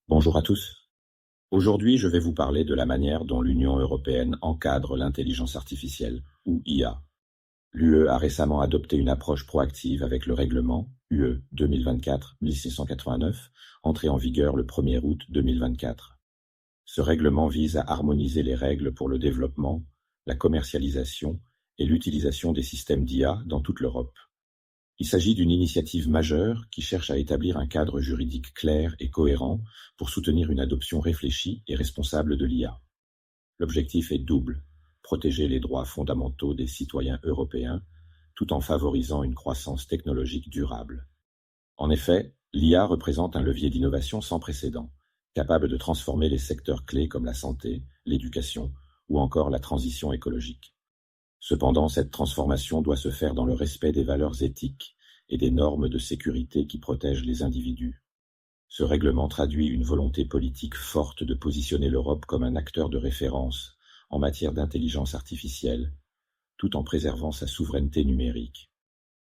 Bonjour à tous. Aujourd'hui, je vais vous parler de la manière dont l'Union européenne encadre l'intelligence artificielle, ou IA. L'UE a récemment adopté une approche proactive avec le règlement UE 2024-1689, entré en vigueur le 1er août 2024. Ce règlement vise à harmoniser les règles pour le développement, la commercialisation et l'utilisation des systèmes d'IA dans toute l'Europe. Il s'agit d'une initiative majeure qui cherche à établir un cadre juridique clair et cohérent pour soutenir une adoption réfléchie et responsable de l'IA. L'objectif est double: protéger les droits fondamentaux des citoyens européens, tout en favorisant une croissance technologique durable. En effet, l'IA représente un levier d'innovation sans précédent, capable de transformer les secteurs clés comme la santé, l'éducation ou encore la transition écologique. Cependant, cette transformation doit se faire dans le respect des valeurs éthiques et des normes de sécurité qui protègent les individus. Ce règlement traduit une volonté politique forte de positionner l'Europe comme un acteur de référence en matière d'intelligence artificielle, tout en préservant sa souveraineté numérique.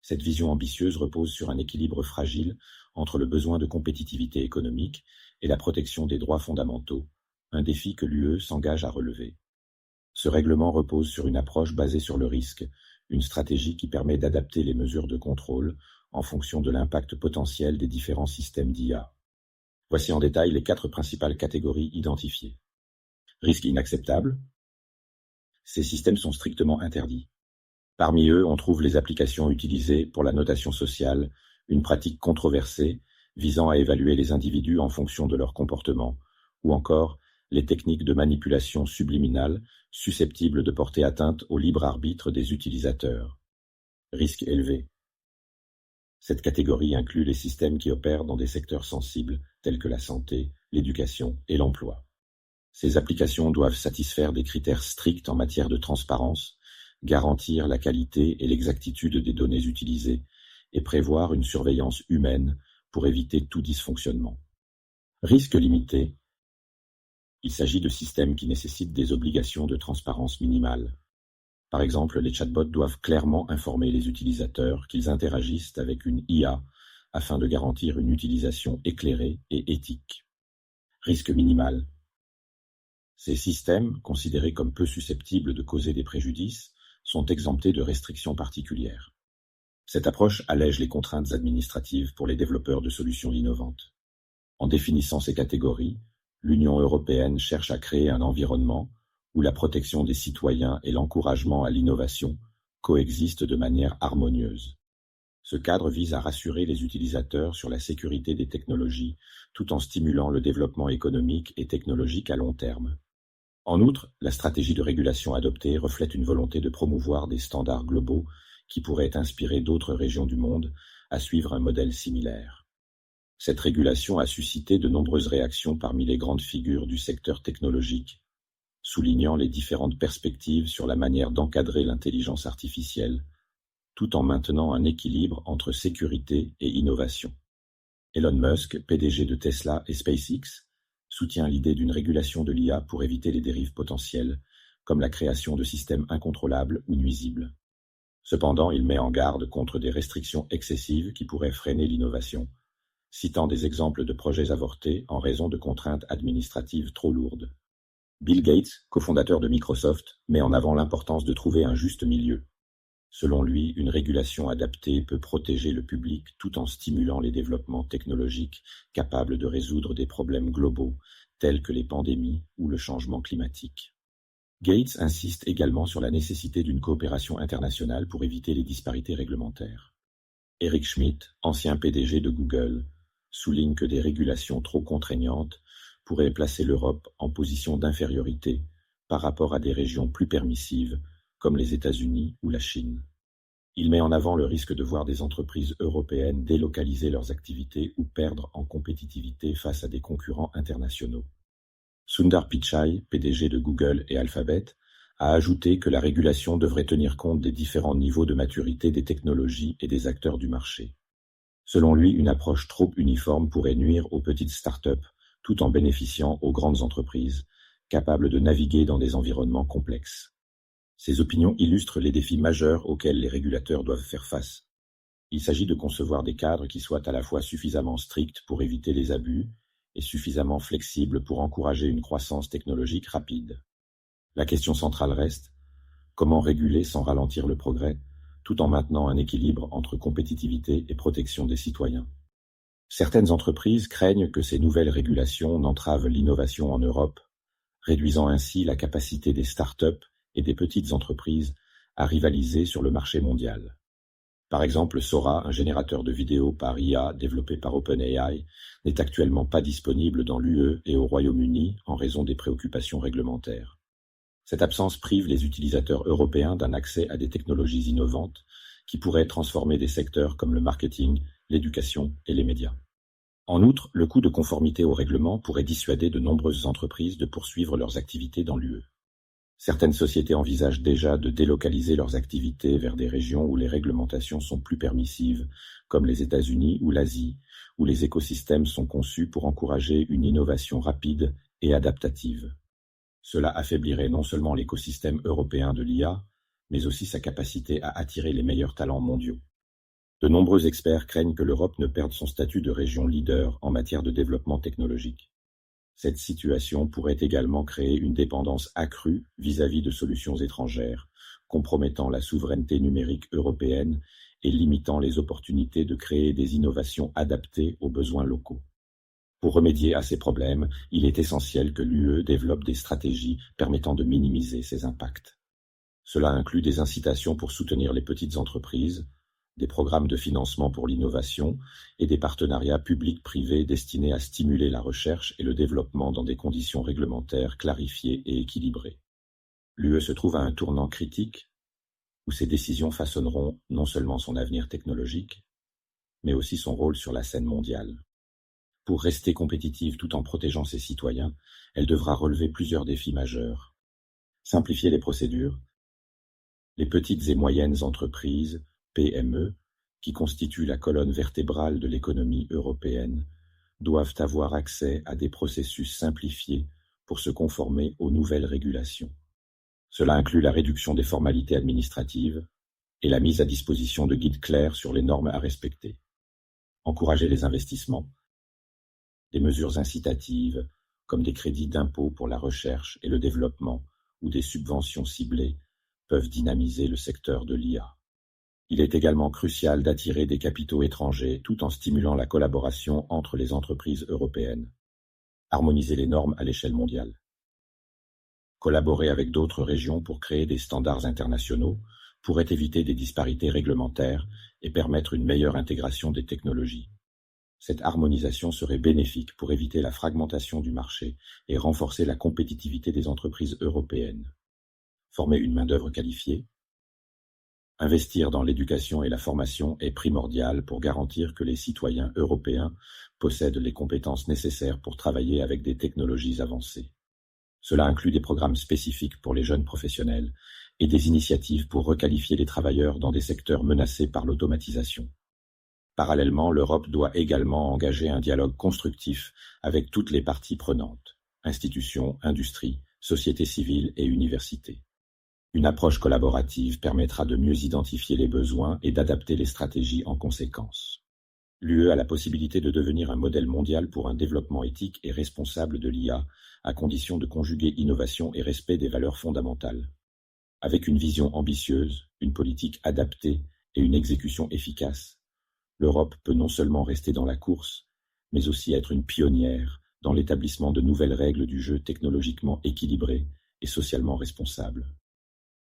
Cette vision ambitieuse repose sur un équilibre fragile entre le besoin de compétitivité économique et la protection des droits fondamentaux, un défi que l'UE s'engage à relever. Ce règlement repose sur une approche basée sur le risque, une stratégie qui permet d'adapter les mesures de contrôle en fonction de l'impact potentiel des différents systèmes d'IA. Voici en détail les 4 principales catégories identifiées. Risque inacceptable. Ces systèmes sont strictement interdits. Parmi eux, on trouve les applications utilisées pour la notation sociale, une pratique controversée visant à évaluer les individus en fonction de leur comportement, ou encore les techniques de manipulation subliminale susceptibles de porter atteinte au libre arbitre des utilisateurs. Risque élevé. Cette catégorie inclut les systèmes qui opèrent dans des secteurs sensibles tels que la santé, l'éducation et l'emploi. Ces applications doivent satisfaire des critères stricts en matière de transparence, garantir la qualité et l'exactitude des données utilisées et prévoir une surveillance humaine pour éviter tout dysfonctionnement. Risque limité. Il s'agit de systèmes qui nécessitent des obligations de transparence minimales. Par exemple, les chatbots doivent clairement informer les utilisateurs qu'ils interagissent avec une IA afin de garantir une utilisation éclairée et éthique. Risque minimal. Ces systèmes, considérés comme peu susceptibles de causer des préjudices, sont exemptés de restrictions particulières. Cette approche allège les contraintes administratives pour les développeurs de solutions innovantes. En définissant ces catégories, l'Union européenne cherche à créer un environnement où la protection des citoyens et l'encouragement à l'innovation coexistent de manière harmonieuse. Ce cadre vise à rassurer les utilisateurs sur la sécurité des technologies, tout en stimulant le développement économique et technologique à long terme. En outre, la stratégie de régulation adoptée reflète une volonté de promouvoir des standards globaux qui pourraient inspirer d'autres régions du monde à suivre un modèle similaire. Cette régulation a suscité de nombreuses réactions parmi les grandes figures du secteur technologique, soulignant les différentes perspectives sur la manière d'encadrer l'intelligence artificielle, tout en maintenant un équilibre entre sécurité et innovation. Elon Musk, PDG de Tesla et SpaceX, soutient l'idée d'une régulation de l'IA pour éviter les dérives potentielles, comme la création de systèmes incontrôlables ou nuisibles. Cependant, il met en garde contre des restrictions excessives qui pourraient freiner l'innovation, citant des exemples de projets avortés en raison de contraintes administratives trop lourdes. Bill Gates, cofondateur de Microsoft, met en avant l'importance de trouver un juste milieu. Selon lui, une régulation adaptée peut protéger le public tout en stimulant les développements technologiques capables de résoudre des problèmes globaux tels que les pandémies ou le changement climatique. Gates insiste également sur la nécessité d'une coopération internationale pour éviter les disparités réglementaires. Eric Schmidt, ancien PDG de Google, souligne que des régulations trop contraignantes pourraient placer l'Europe en position d'infériorité par rapport à des régions plus permissives comme les États-Unis ou la Chine. Il met en avant le risque de voir des entreprises européennes délocaliser leurs activités ou perdre en compétitivité face à des concurrents internationaux. Sundar Pichai, PDG de Google et Alphabet, a ajouté que la régulation devrait tenir compte des différents niveaux de maturité des technologies et des acteurs du marché. Selon lui, une approche trop uniforme pourrait nuire aux petites startups tout en bénéficiant aux grandes entreprises, capables de naviguer dans des environnements complexes. Ces opinions illustrent les défis majeurs auxquels les régulateurs doivent faire face. Il s'agit de concevoir des cadres qui soient à la fois suffisamment stricts pour éviter les abus et suffisamment flexible pour encourager une croissance technologique rapide. La question centrale reste: comment réguler sans ralentir le progrès, tout en maintenant un équilibre entre compétitivité et protection des citoyens? Certaines entreprises craignent que ces nouvelles régulations n'entravent l'innovation en Europe, réduisant ainsi la capacité des start-up et des petites entreprises à rivaliser sur le marché mondial. Par exemple, Sora, un générateur de vidéos par IA développé par OpenAI, n'est actuellement pas disponible dans l'UE et au Royaume-Uni en raison des préoccupations réglementaires. Cette absence prive les utilisateurs européens d'un accès à des technologies innovantes qui pourraient transformer des secteurs comme le marketing, l'éducation et les médias. En outre, le coût de conformité au règlement pourrait dissuader de nombreuses entreprises de poursuivre leurs activités dans l'UE. Certaines sociétés envisagent déjà de délocaliser leurs activités vers des régions où les réglementations sont plus permissives, comme les États-Unis ou l'Asie, où les écosystèmes sont conçus pour encourager une innovation rapide et adaptative. Cela affaiblirait non seulement l'écosystème européen de l'IA, mais aussi sa capacité à attirer les meilleurs talents mondiaux. De nombreux experts craignent que l'Europe ne perde son statut de région leader en matière de développement technologique. Cette situation pourrait également créer une dépendance accrue vis-à-vis de solutions étrangères, compromettant la souveraineté numérique européenne et limitant les opportunités de créer des innovations adaptées aux besoins locaux. Pour remédier à ces problèmes, il est essentiel que l'UE développe des stratégies permettant de minimiser ces impacts. Cela inclut des incitations pour soutenir les petites entreprises, des programmes de financement pour l'innovation et des partenariats publics-privés destinés à stimuler la recherche et le développement dans des conditions réglementaires clarifiées et équilibrées. L'UE se trouve à un tournant critique où ces décisions façonneront non seulement son avenir technologique, mais aussi son rôle sur la scène mondiale. Pour rester compétitive tout en protégeant ses citoyens, elle devra relever plusieurs défis majeurs. Simplifier les procédures. Les petites et moyennes entreprises, PME, qui constituent la colonne vertébrale de l'économie européenne, doivent avoir accès à des processus simplifiés pour se conformer aux nouvelles régulations. Cela inclut la réduction des formalités administratives et la mise à disposition de guides clairs sur les normes à respecter. Encourager les investissements. Des mesures incitatives, comme des crédits d'impôt pour la recherche et le développement ou des subventions ciblées, peuvent dynamiser le secteur de l'IA. Il est également crucial d'attirer des capitaux étrangers tout en stimulant la collaboration entre les entreprises européennes. Harmoniser les normes à l'échelle mondiale. Collaborer avec d'autres régions pour créer des standards internationaux pourrait éviter des disparités réglementaires et permettre une meilleure intégration des technologies. Cette harmonisation serait bénéfique pour éviter la fragmentation du marché et renforcer la compétitivité des entreprises européennes. Former une main-d'œuvre qualifiée. Investir dans l'éducation et la formation est primordial pour garantir que les citoyens européens possèdent les compétences nécessaires pour travailler avec des technologies avancées. Cela inclut des programmes spécifiques pour les jeunes professionnels et des initiatives pour requalifier les travailleurs dans des secteurs menacés par l'automatisation. Parallèlement, l'Europe doit également engager un dialogue constructif avec toutes les parties prenantes, institutions, industries, sociétés civiles et universités. Une approche collaborative permettra de mieux identifier les besoins et d'adapter les stratégies en conséquence. L'UE a la possibilité de devenir un modèle mondial pour un développement éthique et responsable de l'IA, à condition de conjuguer innovation et respect des valeurs fondamentales. Avec une vision ambitieuse, une politique adaptée et une exécution efficace, l'Europe peut non seulement rester dans la course, mais aussi être une pionnière dans l'établissement de nouvelles règles du jeu technologiquement équilibrées et socialement responsables.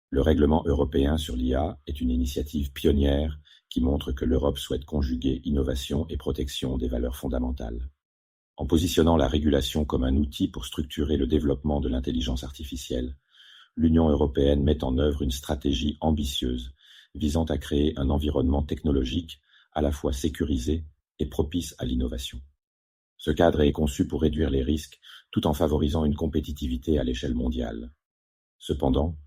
Le règlement européen sur l'IA est une initiative pionnière qui montre que l'Europe souhaite conjuguer innovation et protection des valeurs fondamentales. En positionnant la régulation comme un outil pour structurer le développement de l'intelligence artificielle, l'Union européenne met en œuvre une stratégie ambitieuse visant à créer un environnement technologique à la fois sécurisé et propice à l'innovation. Ce cadre est conçu pour réduire les risques tout en favorisant une compétitivité à l'échelle mondiale. Cependant,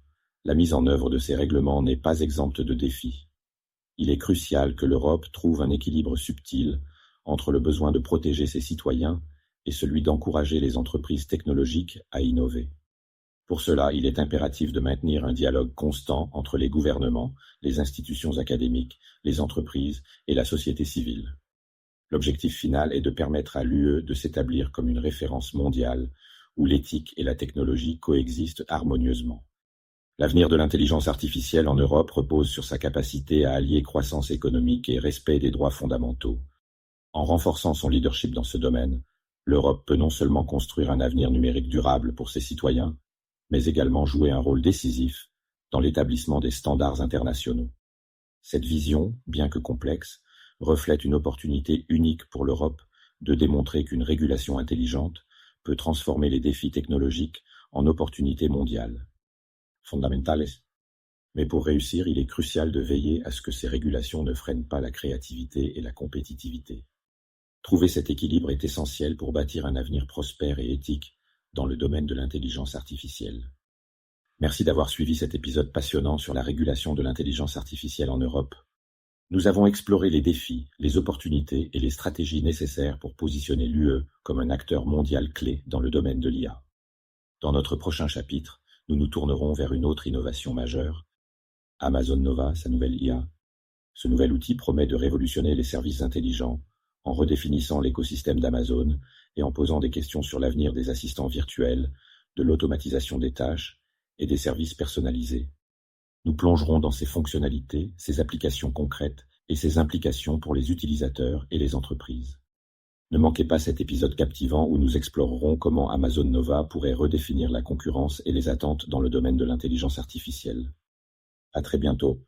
la mise en œuvre de ces règlements n'est pas exempte de défis. Il est crucial que l'Europe trouve un équilibre subtil entre le besoin de protéger ses citoyens et celui d'encourager les entreprises technologiques à innover. Pour cela, il est impératif de maintenir un dialogue constant entre les gouvernements, les institutions académiques, les entreprises et la société civile. L'objectif final est de permettre à l'UE de s'établir comme une référence mondiale où l'éthique et la technologie coexistent harmonieusement. L'avenir de l'intelligence artificielle en Europe repose sur sa capacité à allier croissance économique et respect des droits fondamentaux. En renforçant son leadership dans ce domaine, l'Europe peut non seulement construire un avenir numérique durable pour ses citoyens, mais également jouer un rôle décisif dans l'établissement des standards internationaux. Cette vision, bien que complexe, reflète une opportunité unique pour l'Europe de démontrer qu'une régulation intelligente peut transformer les défis technologiques en opportunités mondiales. Fondamentales. Mais pour réussir, il est crucial de veiller à ce que ces régulations ne freinent pas la créativité et la compétitivité. Trouver cet équilibre est essentiel pour bâtir un avenir prospère et éthique dans le domaine de l'intelligence artificielle. Merci d'avoir suivi cet épisode passionnant sur la régulation de l'intelligence artificielle en Europe. Nous avons exploré les défis, les opportunités et les stratégies nécessaires pour positionner l'UE comme un acteur mondial clé dans le domaine de l'IA. Dans notre prochain chapitre, nous nous tournerons vers une autre innovation majeure, Amazon Nova, sa nouvelle IA. Ce nouvel outil promet de révolutionner les services intelligents en redéfinissant l'écosystème d'Amazon et en posant des questions sur l'avenir des assistants virtuels, de l'automatisation des tâches et des services personnalisés. Nous plongerons dans ses fonctionnalités, ses applications concrètes et ses implications pour les utilisateurs et les entreprises. Ne manquez pas cet épisode captivant où nous explorerons comment Amazon Nova pourrait redéfinir la concurrence et les attentes dans le domaine de l'intelligence artificielle. À très bientôt.